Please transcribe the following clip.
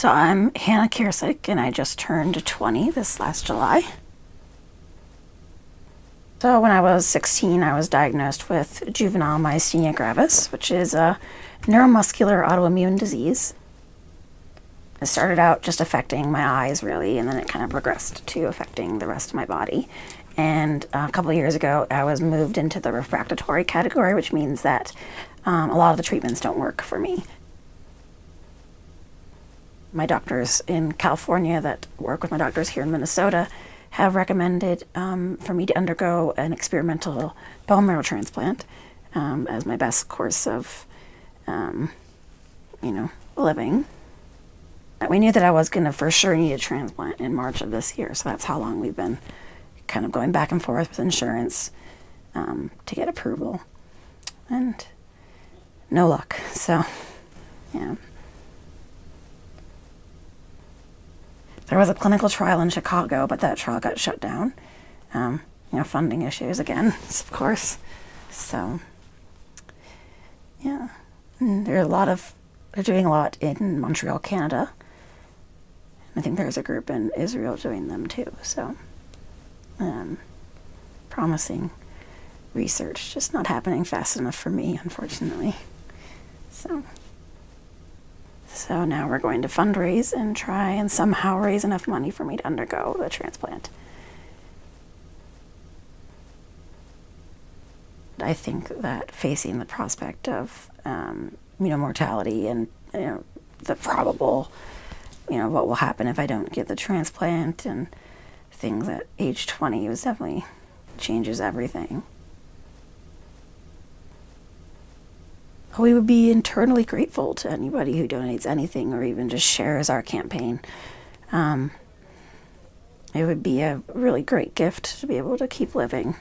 So I'm Hannah Kiresuk, and I just turned 20 this last July. So when I was 16, I was diagnosed with juvenile myasthenia gravis, which is a neuromuscular autoimmune disease. It started out just affecting my eyes, really, and then it kind of progressed to affecting the rest of my body. And a couple of years ago, I was moved into the refractory category, which means that a lot of the treatments don't work for me. My doctors in California that work with my doctors here in Minnesota have recommended for me to undergo an experimental bone marrow transplant as my best course of, living. We knew that I was going to for sure need a transplant in March of this year, so that's how long we've been kind of going back and forth with insurance to get approval, and no luck. So, yeah. There was a clinical trial in Chicago, but that trial got shut down. Funding issues again, of course. So, yeah. And they're doing a lot in Montreal, Canada. I think there's a group in Israel doing them too. So, promising research, just not happening fast enough for me, unfortunately. So now we're going to fundraise and try and somehow raise enough money for me to undergo the transplant. I think that facing the prospect of mortality and the probable, what will happen if I don't get the transplant and things at age 20 was definitely changes everything. We would be eternally grateful to anybody who donates anything or even just shares our campaign. It would be a really great gift to be able to keep living.